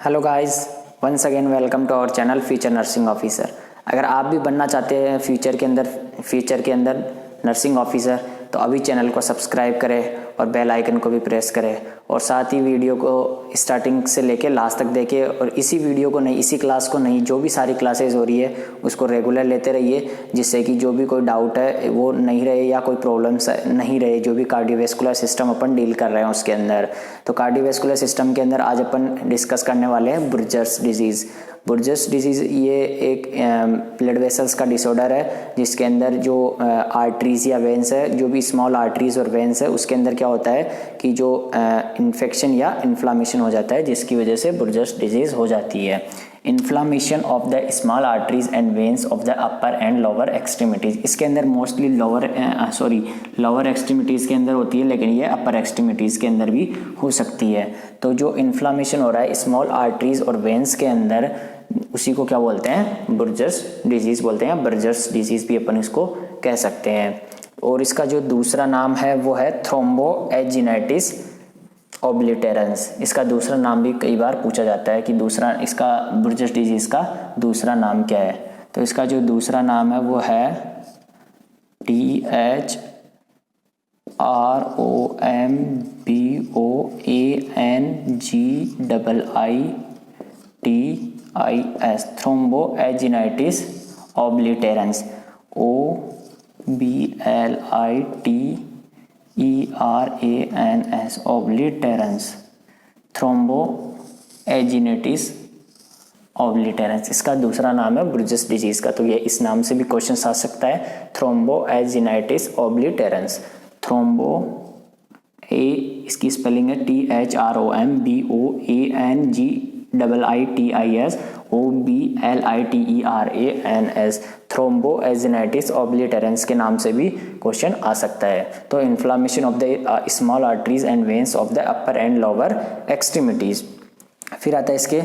Hello guys, once again welcome to our channel future nursing officer. अगर आप भी बनना चाहते हैं फ्यूचर के अंदर नर्सिंग ऑफिसर तो अभी चैनल को सब्सक्राइब करें और बेल आइकन को भी प्रेस करें और साथ ही वीडियो को स्टार्टिंग से लेके लास्ट तक देखें और इसी वीडियो को नहीं, इसी क्लास को नहीं, जो भी सारी क्लासेस हो रही है उसको रेगुलर लेते रहिए, जिससे कि जो भी कोई डाउट है वो नहीं रहे या कोई प्रॉब्लम्स नहीं रहे। जो भी कार्डियोवैस्कुलर सिस्टम अपन डील कर रहे हैं उसके अंदर, तो कार्डियोवैस्कुलर सिस्टम के अंदर आज अपन डिस्कस करने वाले हैं बुर्जर्स डिजीज़। बुर्जर्स डिजीज़ ये एक ब्लड वेसल्स का डिसऑर्डर है जिसके अंदर जो आर्टरीज या वेंस है, जो भी स्मॉल आर्टरीज और वेंस है, उसके अंदर क्या होता है कि जो इन्फेक्शन या इन्फ्लामेशन हो जाता है, जिसकी वजह से बुर्जर्स डिजीज़ हो जाती है। Inflammation of the small arteries and veins of the upper and lower extremities. इसके अंदर मोस्टली लोअर एक्सट्रीमिटीज़ के अंदर होती है, लेकिन ये अपर एक्सट्रीमिटीज़ के अंदर भी हो सकती है। तो जो इन्फ्लामेशन हो रहा है स्मॉल आर्टरीज और वेन्स के अंदर, उसी को क्या बोलते हैं? बुर्जर्स डिजीज़ बोलते हैं। बुर्जर्स डिजीज़ भी अपन इसको कह सकते हैं। और इसका जो दूसरा नाम है वो है थ्रोम्बोएजिनेटिस ओब्लिटेरेंस। इसका दूसरा नाम भी कई बार पूछा जाता है कि दूसरा इसका बुर्जर्स डिजीज़ का दूसरा नाम क्या है। तो इसका जो दूसरा नाम है वो है THROMBOANGIITIS थ्रोम्बोएजिनेटिस ओब्लिटेरेंस। OBLITERANS ओब्लिटेरेंस, थ्रोम्बोएजिनेटिस ओब्लिटेरेंस इसका दूसरा नाम है बुर्जर्स डिजीज़ का। तो ये इस नाम से भी क्वेश्चन आ सकता है, थ्रोम्बोएजिनेटिस ओब्लिटेरेंस। थ्रोम्बो इसकी स्पेलिंग है THROMBOANGIITIS OBLITERANS थ्रोम्बोएजिनेटिस ओब्लिटेरेंस के नाम से भी क्वेश्चन आ सकता है। तो inflammation of the small arteries and veins of the upper and lower extremities. फिर आता है इसके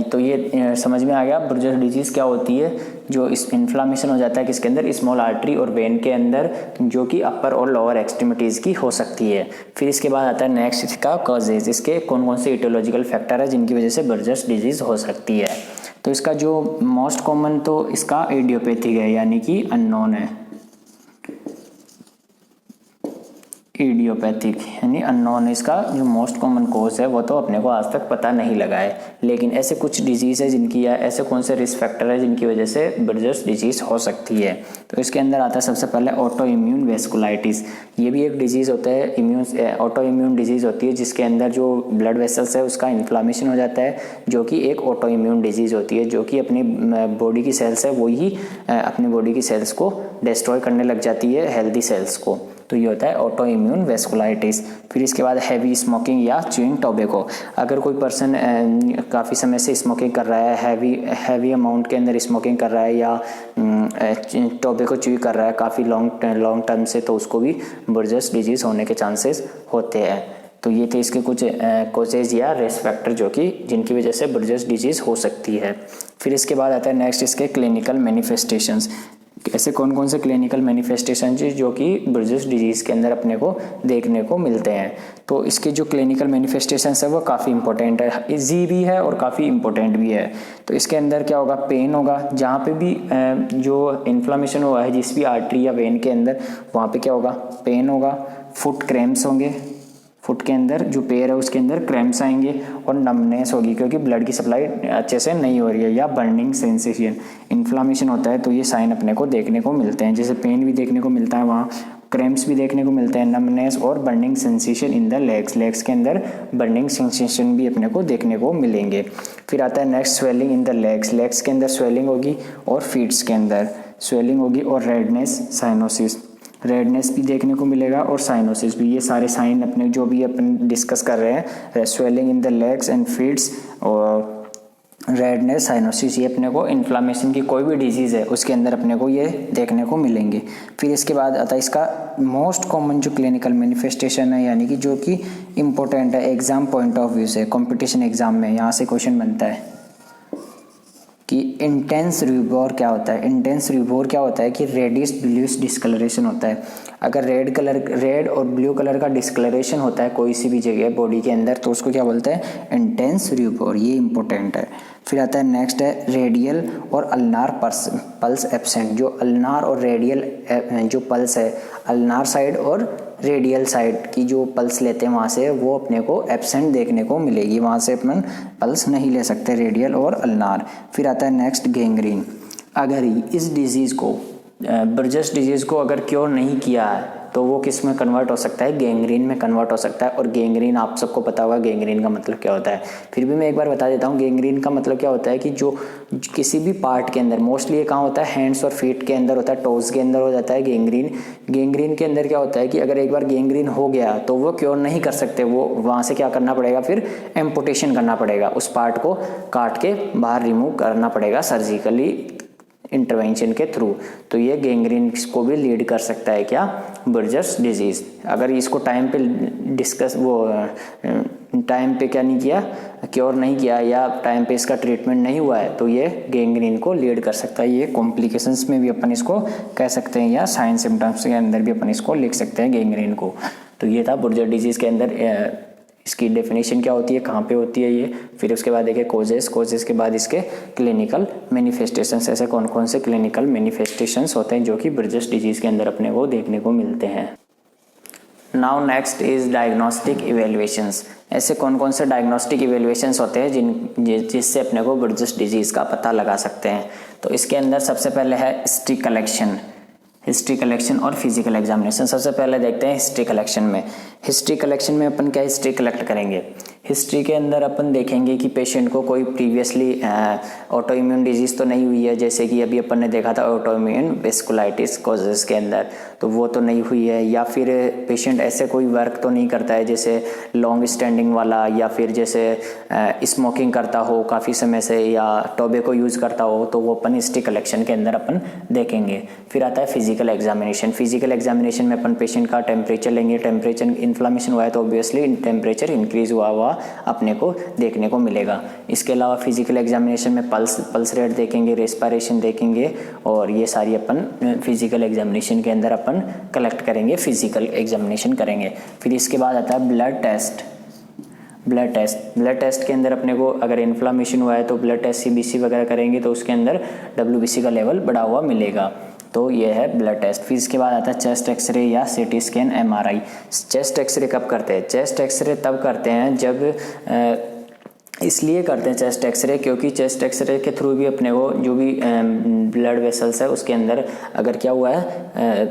तो ये समझ में आ गया बुर्जर्स डिजीज़ क्या होती है। जो इस इन्फ्लामेशन हो जाता है किसके अंदर? स्मॉल आर्टरी और वेन के अंदर, जो कि अपर और लोअर एक्सट्रीमिटीज़ की हो सकती है। फिर इसके बाद आता है नेक्स्ट इसका कॉजेज, इसके कौन कौन से इटियोलॉजिकल फैक्टर है जिनकी वजह से बुर्जर्स डिजीज़ हो सकती है। तो इसका जो मोस्ट कॉमन तो इसका इडियोपैथिक है, यानी कि अननोन है। इडियोपैथिक यानी अननोन, इसका जो मोस्ट कॉमन कोज है वो तो अपने को आज तक पता नहीं लगा है। लेकिन ऐसे कुछ डिजीज़ है जिनकी, या ऐसे कौन से रिस्क फैक्टर है जिनकी वजह से बुर्जर्स डिजीज़ हो सकती है। तो इसके अंदर आता है सबसे पहले ऑटो इम्यून वेस्कुलाइटिस। ये भी एक डिजीज़ होता है, ऑटो इम्यून डिजीज़ होती है जिसके अंदर जो ब्लड वेसल्स है उसका इन्फ्लामेशन हो जाता है, जो कि एक ऑटो इम्यून डिजीज़ होती है, जो कि अपनी बॉडी की सेल्स है वही अपनी बॉडी की सेल्स को डिस्ट्रॉय करने लग जाती है, हेल्दी सेल्स को। तो ये होता है ऑटो इम्यून वेस्कुलाइटिस। फिर इसके बाद हैवी स्मोकिंग या च्यूइंग टोबैको। अगर कोई पर्सन काफ़ी समय से स्मोकिंग कर रहा है, हैवी अमाउंट के अंदर स्मोकिंग कर रहा है या टोबैको च्यू कर रहा है काफ़ी लॉन्ग टर्म से, तो उसको भी बुर्जर्स डिजीज़ होने के चांसेस होते हैं। तो ये थे इसके कुछ कोजेज या रिस्क फैक्टर जो कि जिनकी वजह से बुर्जर्स डिजीज़ हो सकती है। फिर इसके बाद आता है नेक्स्ट इसके क्लिनिकल मैनिफेस्टेशंस। ऐसे कौन कौन से क्लिनिकल मैनिफेस्टेशन जो कि बुर्जर्स डिजीज़ के अंदर अपने को देखने को मिलते हैं। तो इसके जो क्लिनिकल मैनिफेस्टेशंस है वो काफ़ी इंपॉर्टेंट है, इजी भी है और काफ़ी इंपॉर्टेंट भी है। तो इसके अंदर क्या होगा? पेन होगा, जहाँ पे भी जो इन्फ्लामेशन हुआ है जिस भी आर्टरी या वेन के अंदर, वहाँ पे क्या होगा? पेन होगा। फुट क्रैम्प्स होंगे, फुट के अंदर जो पैर है उसके अंदर क्रैम्प्स आएंगे और नमनेस होगी क्योंकि ब्लड की सप्लाई अच्छे से नहीं हो रही है, या बर्निंग सेंसेशन। इन्फ्लामेशन होता है तो ये साइन अपने को देखने को मिलते हैं, जैसे पेन भी देखने को मिलता है, वहाँ क्रैम्प्स भी देखने को मिलते हैं, नमनेस और burning sensation in the legs के अंदर बर्निंग सेंसेशन भी अपने को देखने को मिलेंगे। फिर आता है next swelling in the legs के अंदर स्वेलिंग होगी और फीट्स के अंदर स्वेलिंग होगी और रेडनेस, साइनोसिस, रेडनेस भी देखने को मिलेगा और साइनोसिस भी। ये सारे साइन अपने जो भी अपन डिस्कस कर रहे हैं, swelling in the legs and feets और रेडनेस, साइनोसिस, ये अपने को इन्फ्लामेशन की कोई भी डिजीज़ है उसके अंदर अपने को ये देखने को मिलेंगे। फिर इसके बाद आता है इसका मोस्ट कॉमन जो क्लिनिकल मैनिफेस्टेशन है, यानी कि जो कि इम्पोर्टेंट है एग्जाम पॉइंट ऑफ व्यू से, कंपटीशन एग्जाम में यहाँ से क्वेश्चन बनता है। कि इंटेंस रूबोर क्या होता है। इंटेंस रूबोर क्या होता है कि रेडिश ब्लूइश डिस्कलरेशन होता है। अगर रेड और ब्लू कलर का डिस्कलरेशन होता है कोई सी भी जगह बॉडी के अंदर तो उसको क्या बोलते हैं, इंटेंस रूबोर। ये इंपॉर्टेंट है। फिर आता है नेक्स्ट है रेडियल और अल्नार पल्स एब्सेंट। जो अल्नार और रेडियल जो पल्स है, अल्नार साइड और रेडियल साइड की जो पल्स लेते हैं वहाँ से वो अपने को एब्सेंट देखने को मिलेगी, वहाँ से अपन पल्स नहीं ले सकते, रेडियल और अल्नार। फिर आता है नेक्स्ट गैंग्रीन। अगर इस डिजीज़ को बर्जस डिजीज़ को अगर क्योर नहीं किया है तो वो किस में कन्वर्ट हो सकता है, गैंग्रीन में कन्वर्ट हो सकता है। और गैंग्रीन आप सबको पता होगा गैंग्रीन का मतलब क्या होता है, फिर भी मैं एक बार बता देता हूँ। गैंग्रीन का मतलब क्या होता है कि जो किसी भी पार्ट के अंदर, मोस्टली ये कहाँ होता है, हैंड्स और फीट के अंदर होता है, टोज के अंदर हो जाता है गैंग्रीन। गैंग्रीन के अंदर क्या होता है कि अगर एक बार गैंग्रीन हो गया तो वो क्योर नहीं कर सकते, वो वहाँ से क्या करना पड़ेगा, फिर एम्पुटेशन करना पड़ेगा, उस पार्ट को काट के बाहर रिमूव करना पड़ेगा सर्जिकली इंटरवेंशन के थ्रू। तो ये गैंग्रीन को भी लीड कर सकता है क्या, बर्जर्स डिजीज़। अगर इसको टाइम पे टाइम पे क्या नहीं किया, क्योर नहीं किया या टाइम पे इसका ट्रीटमेंट नहीं हुआ है तो ये गैंग्रीन को लीड कर सकता है। ये कॉम्प्लिकेशंस में भी अपन इसको कह सकते हैं या साइन सिम्टम्स के अंदर भी अपन इसको लिख सकते हैं गैंग्रीन को। तो ये था बर्जर डिजीज़ के अंदर इसकी डेफिनेशन क्या होती है, कहाँ पे होती है ये। फिर उसके बाद देखिए कोजेस के बाद इसके क्लिनिकल मैनिफेस्टेशंस। ऐसे कौन कौन से क्लिनिकल मैनिफेस्टेशंस होते हैं जो कि बर्जस डिजीज़ के अंदर अपने को देखने को मिलते हैं। Now next is diagnostic evaluations. ऐसे कौन कौन से डायग्नोस्टिक इवेल्युएशंस होते हैं जिससे अपने को बर्जस डिजीज़ का पता लगा सकते हैं। तो इसके अंदर सबसे पहले है हिस्ट्री कलेक्शन और फिजिकल एग्जामिनेशन। सबसे पहले देखते हैं हिस्ट्री कलेक्शन में। हिस्ट्री कलेक्शन में अपन क्या हिस्ट्री कलेक्ट करेंगे, हिस्ट्री के अंदर अपन देखेंगे कि पेशेंट को कोई प्रीवियसली ऑटो इम्यून डिजीज़ तो नहीं हुई है, जैसे कि अभी अपन ने देखा था ऑटो इम्यून वेस्कुलाइटिस कॉजेस के अंदर, तो वो तो नहीं हुई है। या फिर पेशेंट ऐसे कोई वर्क तो नहीं करता है जैसे लॉन्ग स्टैंडिंग वाला, या फिर जैसे स्मोकिंग करता हो काफ़ी समय से या टोबैको यूज़ करता हो, तो वो अपन हिस्ट्री कलेक्शन के अंदर अपन देखेंगे। फिर आता है फिजिकल एग्जामिनेशन। फिजिकल एग्जामिनेशन में अपन पेशेंट का टेम्परेचर लेंगे। टेम्परेचर इन्फ्लामेशन हुआ है तो ऑब्वियसली टेम्परेचर इंक्रीज हुआ अपने को देखने को मिलेगा। इसके अलावा फिजिकल एग्जामिनेशन में पल्स रेट देखेंगे, रेस्पिरेशन देखेंगे, और ये सारी अपन फिजिकल एग्जामिनेशन के अंदर अपन कलेक्ट करेंगे, फिजिकल एग्जामिनेशन करेंगे। फिर इसके बाद आता है ब्लड टेस्ट के अंदर अपने को अगर इन्फ्लामेशन हुआ है तो ब्लड टेस्ट सीबीसी वगैरह करेंगे तो उसके अंदर WBC का लेवल बढ़ा हुआ मिलेगा। तो ये है ब्लड टेस्ट। फिर इसके बाद आता है चेस्ट एक्सरे या CT scan, MRI। Chest x-ray कब करते हैं, चेस्ट एक्सरे तब करते हैं जब इसलिए करते हैं चेस्ट एक्सरे क्योंकि चेस्ट एक्सरे के थ्रू भी अपने को जो भी ब्लड वेसल्स है उसके अंदर अगर क्या हुआ है,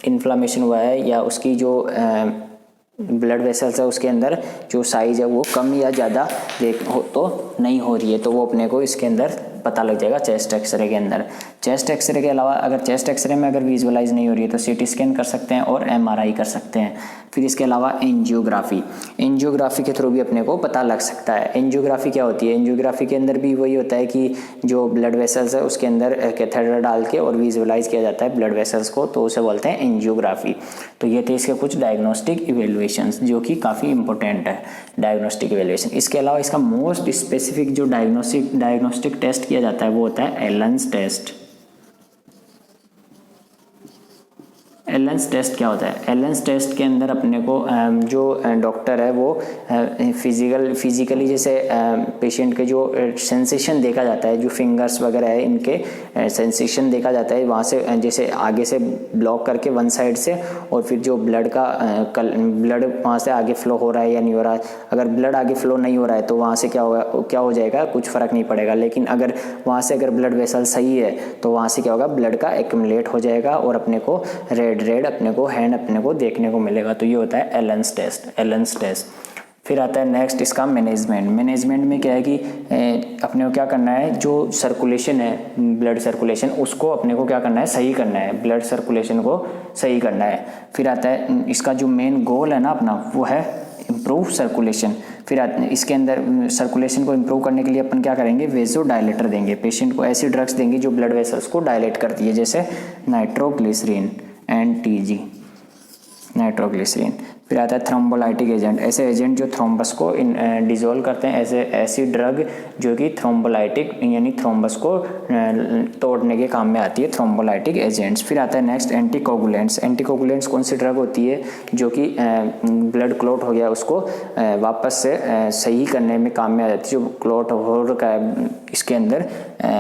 इन्फ्लामेशन हुआ है या उसकी जो ब्लड वेसल्स है उसके अंदर जो साइज़ है वो कम या ज़्यादा तो नहीं हो रही है, तो वो अपने को इसके अंदर पता लग जाएगा चेस्ट एक्सरे के अंदर। चेस्ट एक्सरे के अलावा अगर चेस्ट एक्सरे में अगर विजुअलाइज नहीं हो रही है तो CT स्कैन कर सकते हैं और MRI कर सकते हैं। फिर इसके अलावा एंजियोग्राफी के थ्रू भी अपने को पता लग सकता है। एंजियोग्राफी क्या होती है, एंजियोग्राफी के अंदर भी वही होता है कि जो ब्लड वेसल्स है उसके अंदर कैथेटर डाल के और विजुअलाइज किया जाता है ब्लड वेसल्स को, तो उसे बोलते हैं एंजियोग्राफी। तो ये थे इसके कुछ डायग्नोस्टिक इवेल्युएशंस जो कि काफ़ी इंपॉर्टेंट है डायग्नोस्टिक इवेल्युएशन। इसके अलावा इसका मोस्ट स्पेसिफिक जो डायग्नोस्टिक टेस्ट किया जाता है वो होता है एलन्स टेस्ट। एलन्स टेस्ट क्या होता है, एलन्स टेस्ट के अंदर अपने को जो डॉक्टर है वो फिजिकली जैसे पेशेंट के जो सेंसेशन देखा जाता है, जो फिंगर्स वगैरह है इनके सेंसेशन देखा जाता है, वहाँ से जैसे आगे से ब्लॉक करके वन साइड से, और फिर जो ब्लड वहाँ से आगे फ्लो हो रहा है या नहीं हो रहा है। अगर ब्लड आगे फ्लो नहीं हो रहा है तो वहाँ से क्या हो जाएगा, कुछ फ़र्क नहीं पड़ेगा। लेकिन अगर वहाँ से अगर ब्लड वेसल सही है तो वहाँ से क्या होगा, ब्लड का एक्यूमुलेट हो जाएगा और अपने को रेड अपने को हैंड अपने को देखने को मिलेगा। तो ये होता है एलन्स टेस्ट। फिर आता है नेक्स्ट इसका मैनेजमेंट में क्या है कि अपने को क्या करना है, जो सर्कुलेशन है ब्लड सर्कुलेशन उसको अपने को क्या करना है, सही करना है, ब्लड सर्कुलेशन को सही करना है। फिर आता है इसका जो मेन गोल है ना अपना, वो है इम्प्रूव सर्कुलेशन। फिर इसके अंदर सर्कुलेशन को इम्प्रूव करने के लिए अपन क्या करेंगे, वेज़ोडाइलेटर देंगे, पेशेंट को ऐसी ड्रग्स देंगे जो ब्लड वेसल्स को डायलेट करती है, जैसे नाइट्रोग्लिसरीन, NTG नाइट्रोग्लिसरीन। फिर आता है थ्रोम्बोलाइटिक एजेंट, ऐसे एजेंट जो थ्रोम्बस को डिसॉल्व करते हैं, ऐसी ड्रग जो कि थ्रोम्बोलाइटिक यानी थ्रोम्बस को तोड़ने के काम में आती है, थ्रोम्बोलाइटिक एजेंट्स। फिर आता है नेक्स्ट एंटीकोगुलेंट्स। एंटीकोगुलेंट्स कौन सी ड्रग होती है जो कि ब्लड क्लॉट हो गया उसको वापस से सही करने में काम में आ जाती है, जो क्लॉट हो रखा है इसके अंदर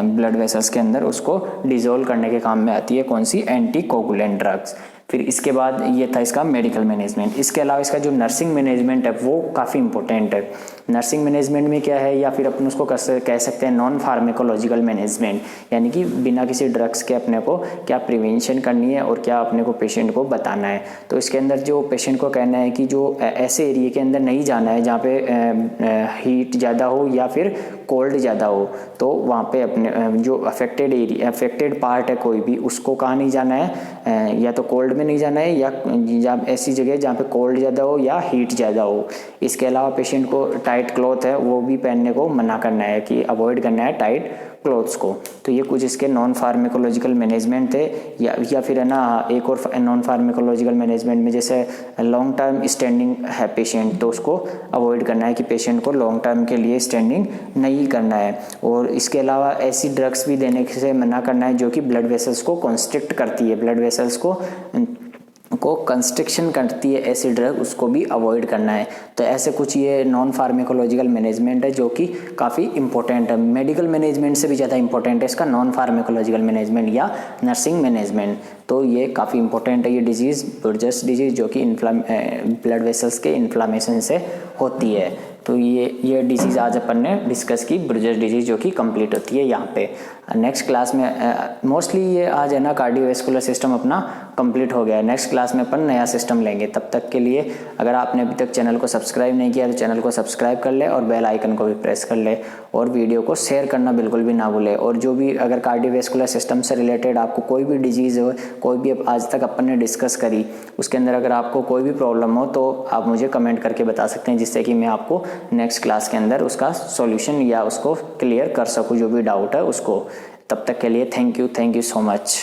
ब्लड वेसल्स के अंदर उसको डिसॉल्व करने के काम में आती है कौन सी, एंटीकोगुलेंट ड्रग्स। फिर इसके बाद ये था इसका मेडिकल मैनेजमेंट। इसके अलावा इसका जो नर्सिंग मैनेजमेंट है वो काफ़ी इंपॉर्टेंट है। नर्सिंग मैनेजमेंट में क्या है, या फिर अपन उसको कह सकते हैं नॉन फार्मेकोलॉजिकल मैनेजमेंट, यानी कि बिना किसी ड्रग्स के अपने को क्या प्रिवेंशन करनी है और क्या अपने को पेशेंट को बताना है। तो इसके अंदर जो पेशेंट को कहना है कि जो ऐसे एरिया के अंदर नहीं जाना है जहाँ पे हीट ज़्यादा हो या फिर कोल्ड ज़्यादा हो, तो वहाँ पे अपने जो अफेक्टेड पार्ट है कोई भी, उसको कहाँ नहीं जाना है, या तो कोल्ड में नहीं जाना है या जहाँ ऐसी जगह जहाँ पे कोल्ड ज़्यादा हो या हीट ज़्यादा हो। इसके अलावा पेशेंट को टाइट क्लॉथ है वो भी पहनने को मना करना है कि अवॉइड करना है टाइट क्लोथ्स को। तो ये कुछ इसके नॉन फार्मेकोलॉजिकल मैनेजमेंट थे। या फिर है ना एक और नॉन फार्मेकोलॉजिकल मैनेजमेंट में जैसे लॉन्ग टर्म स्टैंडिंग है पेशेंट, तो उसको अवॉइड करना है कि पेशेंट को लॉन्ग टर्म के लिए स्टैंडिंग नहीं करना है। और इसके अलावा ऐसी ड्रग्स भी देने से मना करना है जो कि ब्लड वेसल्स को कॉन्स्ट्रिक्ट करती है, ब्लड वेसल्स को कंस्ट्रिक्शन करती है, ऐसी ड्रग उसको भी अवॉइड करना है। तो ऐसे कुछ ये नॉन फार्मेकोलॉजिकल मैनेजमेंट है जो कि काफ़ी इंपॉर्टेंट है। मेडिकल मैनेजमेंट से भी ज़्यादा इंपॉर्टेंट है इसका नॉन फार्मेकोलॉजिकल मैनेजमेंट या नर्सिंग मैनेजमेंट। तो ये काफ़ी इंपॉर्टेंट है ये डिजीज़, बुर्जर्स डिजीज़, जो कि ब्लड वेसल्स के इन्फ्लामेशन से होती है। तो ये डिजीज़ आज अपन ने डिस्कस की, बुर्जर्स डिजीज़, जो कि कंप्लीट होती है यहाँ पे। नेक्स्ट क्लास में मोस्टली ये आज है ना कार्डियोवैस्कुलर सिस्टम अपना कंप्लीट हो गया है। नेक्स्ट क्लास में अपन नया सिस्टम लेंगे। तब तक के लिए अगर आपने अभी तक चैनल को सब्सक्राइब नहीं किया तो चैनल को सब्सक्राइब कर ले और बेल आइकन को भी प्रेस कर ले, और वीडियो को शेयर करना बिल्कुल भी ना भूले। और जो भी अगर कार्डियोवैस्कुलर सिस्टम से रिलेटेड आपको कोई भी डिजीज़ हो, कोई भी आज तक अपन ने डिस्कस करी, उसके अंदर अगर आपको कोई भी प्रॉब्लम हो तो आप मुझे कमेंट करके बता सकते हैं, जिससे कि मैं आपको नेक्स्ट क्लास के अंदर उसका सॉल्यूशन या उसको क्लियर कर सकूं, जो भी डाउट है उसको। तब तक के लिए थैंक यू सो मच।